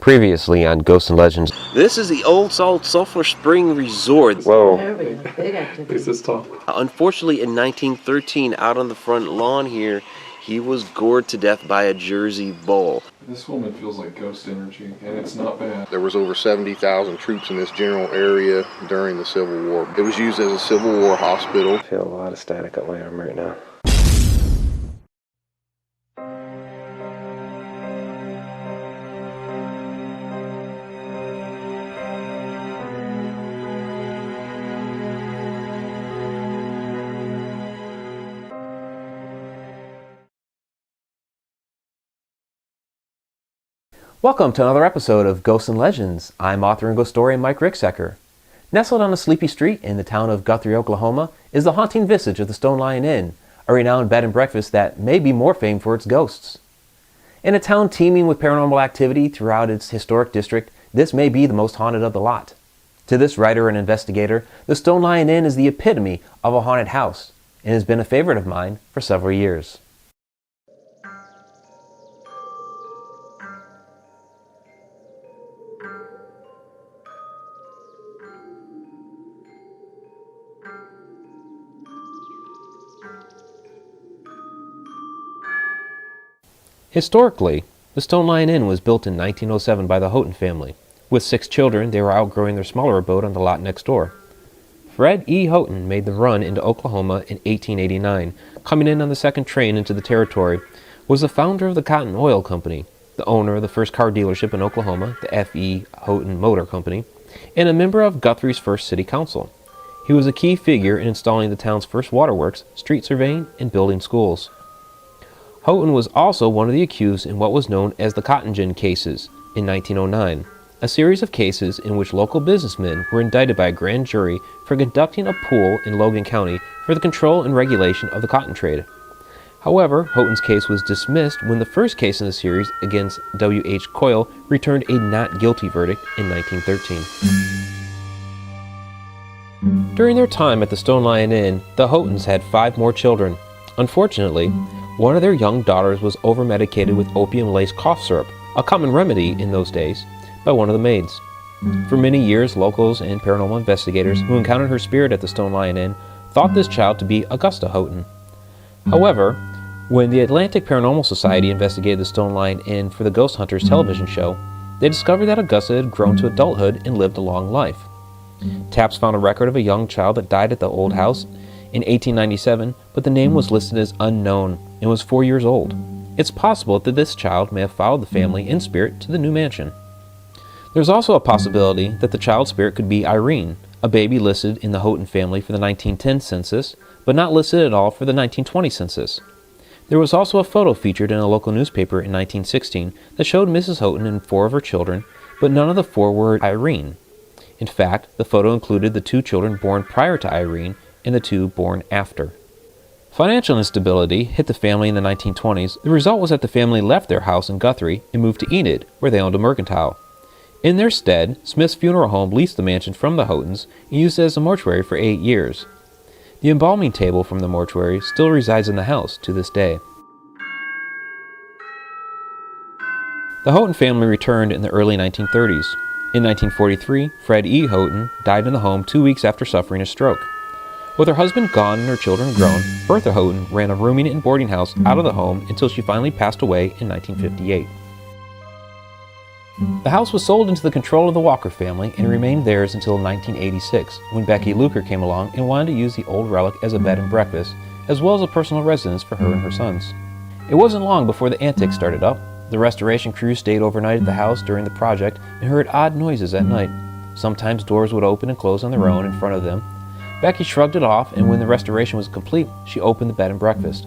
Previously on Ghosts and Legends. This is the Old Salt Sulphur Spring Resort. Whoa. Is this tall? Unfortunately, in 1913, out on the front lawn here, he was gored to death by a Jersey bull. This woman feels like ghost energy, and it's not bad. There was over 70,000 troops in this general area during the Civil War. It was used as a Civil War hospital. I feel a lot of static at my arm right now. Welcome to another episode of Ghosts and Legends. I'm author and Ghostorian Mike Ricksecker. Nestled on a sleepy street in the town of Guthrie, Oklahoma, is the haunting visage of the Stone Lion Inn, a renowned bed and breakfast that may be more famed for its ghosts. In a town teeming with paranormal activity throughout its historic district, this may be the most haunted of the lot. To this writer and investigator, the Stone Lion Inn is the epitome of a haunted house, and has been a favorite of mine for several years. Historically, the Stone Lion Inn was built in 1907 by the Houghton family. With 6 children, they were outgrowing their smaller abode on the lot next door. Fred E. Houghton made the run into Oklahoma in 1889, coming in on the second train into the territory, was the founder of the Cotton Oil Company, the owner of the first car dealership in Oklahoma, the F.E. Houghton Motor Company, and a member of Guthrie's first city council. He was a key figure in installing the town's first waterworks, street surveying, and building schools. Houghton was also one of the accused in what was known as the Cotton Gin cases in 1909, a series of cases in which local businessmen were indicted by a grand jury for conducting a pool in Logan County for the control and regulation of the cotton trade. However, Houghton's case was dismissed when the first case in the series against W.H. Coyle returned a not guilty verdict in 1913. During their time at the Stone Lion Inn, the Houghtons had 5 more children. Unfortunately, one of their young daughters was over-medicated with opium-laced cough syrup, a common remedy in those days, by one of the maids. For many years, locals and paranormal investigators who encountered her spirit at the Stone Lion Inn thought this child to be Augusta Houghton. However, when the Atlantic Paranormal Society investigated the Stone Lion Inn for the Ghost Hunters television show, they discovered that Augusta had grown to adulthood and lived a long life. Taps found a record of a young child that died at the old house in 1897, but the name was listed as unknown and was 4 years old. It's possible that this child may have followed the family in spirit to the new mansion. There's also a possibility that the child's spirit could be Irene, a baby listed in the Houghton family for the 1910 census, but not listed at all for the 1920 census. There was also a photo featured in a local newspaper in 1916 that showed Mrs. Houghton and 4 of her children, but none of the 4 were Irene. In fact, the photo included the 2 children born prior to Irene and the 2 born after. Financial instability hit the family in the 1920s. The result was that the family left their house in Guthrie and moved to Enid, where they owned a mercantile. In their stead, Smith's Funeral Home leased the mansion from the Houghtons and used it as a mortuary for 8 years. The embalming table from the mortuary still resides in the house to this day. The Houghton family returned in the early 1930s. In 1943, Fred E. Houghton died in the home 2 weeks after suffering a stroke. With her husband gone and her children grown, Bertha Houghton ran a rooming and boarding house out of the home until she finally passed away in 1958. The house was sold into the control of the Walker family and remained theirs until 1986, when Becky Luker came along and wanted to use the old relic as a bed and breakfast, as well as a personal residence for her and her sons. It wasn't long before the antics started up. The restoration crew stayed overnight at the house during the project and heard odd noises at night. Sometimes doors would open and close on their own in front of them. Becky shrugged it off, and when the restoration was complete, she opened the bed and breakfast.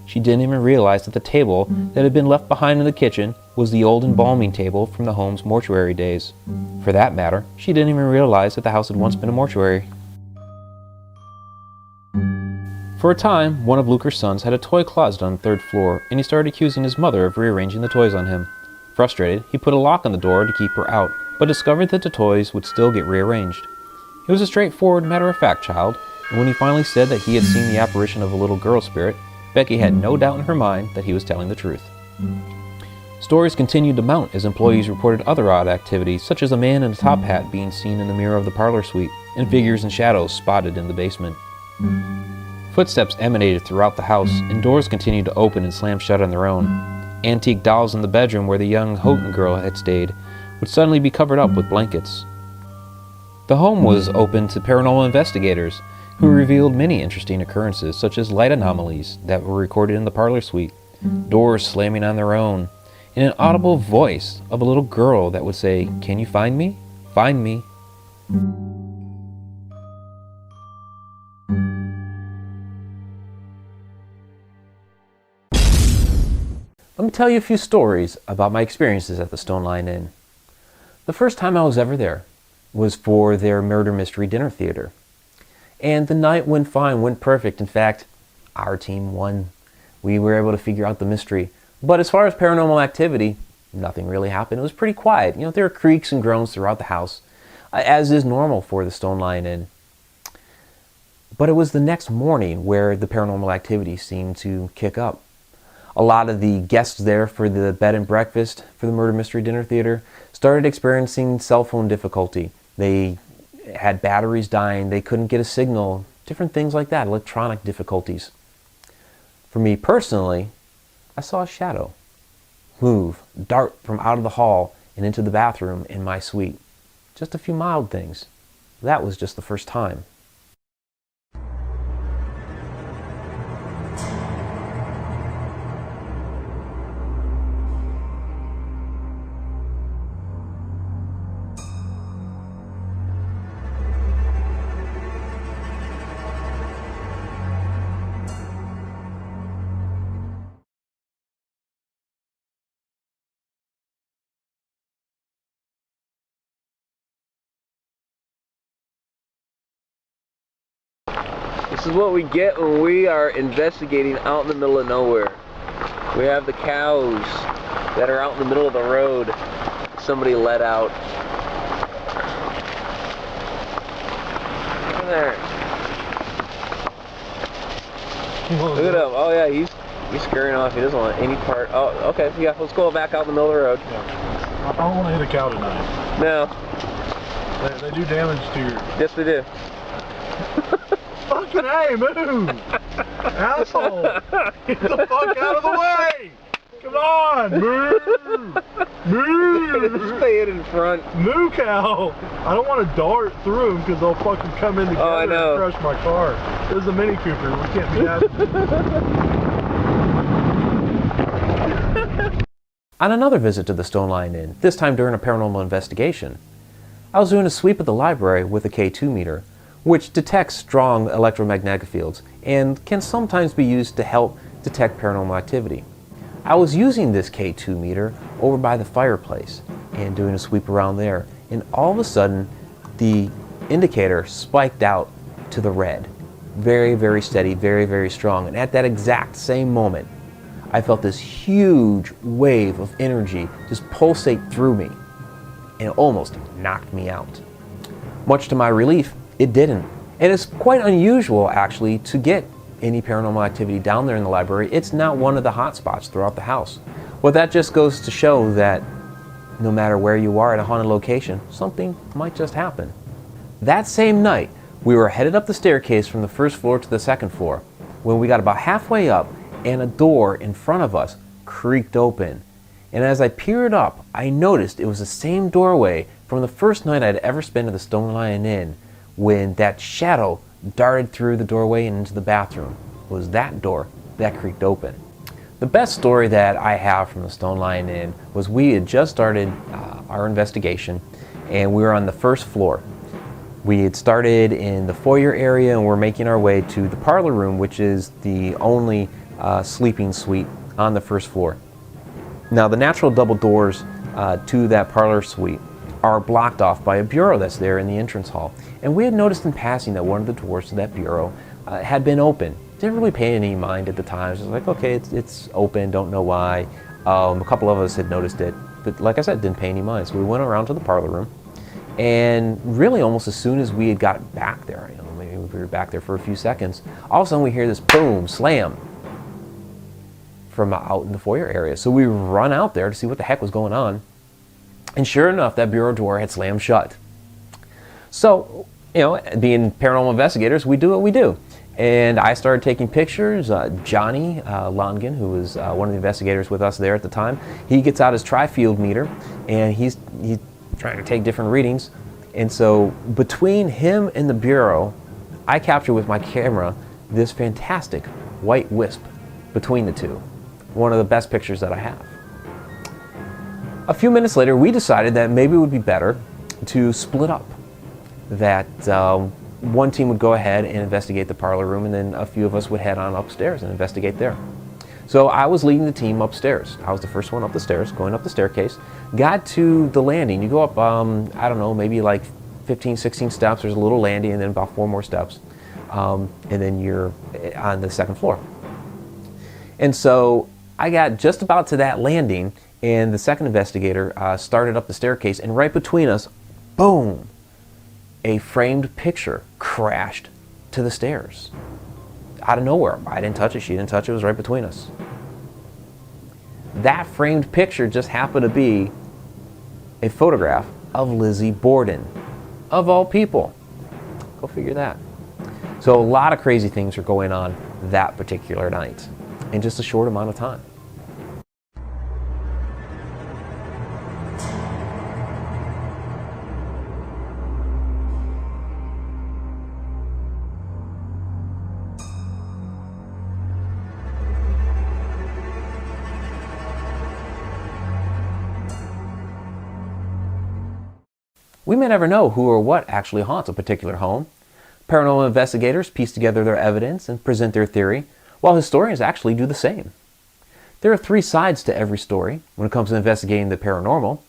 She didn't even realize that the table that had been left behind in the kitchen was the old embalming table from the home's mortuary days. For that matter, she didn't even realize that the house had once been a mortuary. For a time, one of Luker's sons had a toy closet on the 3rd floor, and he started accusing his mother of rearranging the toys on him. Frustrated, he put a lock on the door to keep her out, but discovered that the toys would still get rearranged. He was a straightforward, matter-of-fact child, and when he finally said that he had seen the apparition of a little girl spirit, Becky had no doubt in her mind that he was telling the truth. Stories continued to mount as employees reported other odd activities, such as a man in a top hat being seen in the mirror of the parlor suite, and figures and shadows spotted in the basement. Footsteps emanated throughout the house, and doors continued to open and slam shut on their own. Antique dolls in the bedroom where the young Houghton girl had stayed would suddenly be covered up with blankets. The home was open to paranormal investigators, who revealed many interesting occurrences, such as light anomalies that were recorded in the parlor suite, doors slamming on their own, and an audible voice of a little girl that would say, "Can you find me? Find me." Let me tell you a few stories about my experiences at the Stone Lion Inn. The first time I was ever there was for their murder mystery dinner theater. And the night went fine, went perfect. In fact, our team won. We were able to figure out the mystery. But as far as paranormal activity, nothing really happened. It was pretty quiet. You know, there were creaks and groans throughout the house, as is normal for the Stone Lion Inn. But it was the next morning where the paranormal activity seemed to kick up. A lot of the guests there for the bed and breakfast for the murder mystery dinner theater started experiencing cell phone difficulty. They had batteries dying, they couldn't get a signal, different things like that, electronic difficulties. For me personally, I saw a shadow move, dart from out of the hall and into the bathroom in my suite. Just a few mild things. That was just the first time. This is what we get when we are investigating out in the middle of nowhere. We have the cows that are out in the middle of the road. Somebody let out. Over there. Look at him. Oh yeah, he's scurrying off. He doesn't want any part. Oh, okay. Yeah, let's go back out in the middle of the road. Yeah. I don't want to hit a cow tonight. No. They do damage to your... Yes, they do. Fucking hey, move! Asshole! Get the fuck out of the way! Come on, move! Move! Stay in front. Moo cow! I don't want to dart through them because they'll fucking come in together and crush my car. This is a Mini Cooper. We can't be having. On another visit to the Stone Lion Inn, this time during a paranormal investigation, I was doing a sweep of the library with a K2 meter, which detects strong electromagnetic fields and can sometimes be used to help detect paranormal activity. I was using this K2 meter over by the fireplace and doing a sweep around there, and all of a sudden the indicator spiked out to the red. Very, very steady, very, very strong, and at that exact same moment I felt this huge wave of energy just pulsate through me, and it almost knocked me out. Much to my relief, it didn't. And it's quite unusual, actually, to get any paranormal activity down there in the library. It's not one of the hot spots throughout the house. Well, that just goes to show that no matter where you are at a haunted location, something might just happen. That same night, we were headed up the staircase from the first floor to the second floor. When we got about halfway up, and a door in front of us creaked open. And as I peered up, I noticed it was the same doorway from the first night I'd ever spent at the Stone Lion Inn, when that shadow darted through the doorway and into the bathroom. It was that door that creaked open. The best story that I have from the Stone Lion Inn was we had just started our investigation, and we were on the first floor. We had started in the foyer area and we're making our way to the parlor room, which is the only sleeping suite on the first floor. Now, the natural double doors to that parlor suite are blocked off by a bureau that's there in the entrance hall. And we had noticed in passing that one of the doors to that bureau had been open. Didn't really pay any mind at the time. Just like, okay, it's open, don't know why. A couple of us had noticed it, but like I said, didn't pay any mind. So we went around to the parlor room, and really almost as soon as we had got back there, maybe we were back there for a few seconds, all of a sudden we hear this boom, slam from out in the foyer area. So we run out there to see what the heck was going on. And sure enough, that bureau door had slammed shut. So, you know, being paranormal investigators, we do what we do. And I started taking pictures. Johnny Longan, who was one of the investigators with us there at the time, he gets out his tri-field meter, and he's trying to take different readings. And so between him and the bureau, I captured with my camera this fantastic white wisp between the two. One of the best pictures that I have. A few minutes later, we decided that maybe it would be better to split up. That one team would go ahead and investigate the parlor room, and then a few of us would head on upstairs and investigate there. So I was leading the team upstairs. I was the first one up the stairs, going up the staircase. Got to the landing. You go up, I don't know, maybe like 15, 16 steps. There's a little landing, and then about 4 more steps. And then you're on the second floor. And so I got just about to that landing, and the second investigator started up the staircase, and right between us, boom, a framed picture crashed to the stairs. Out of nowhere. I didn't touch it, she didn't touch it, it was right between us. That framed picture just happened to be a photograph of Lizzie Borden, of all people. Go figure that. So a lot of crazy things are going on that particular night in just a short amount of time. We may never know who or what actually haunts a particular home. Paranormal investigators piece together their evidence and present their theory, while historians actually do the same. There are 3 sides to every story when it comes to investigating the paranormal.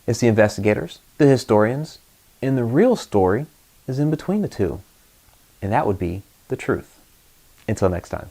It's the investigators, the historians, and the real story is in between the two. And that would be the truth. Until next time.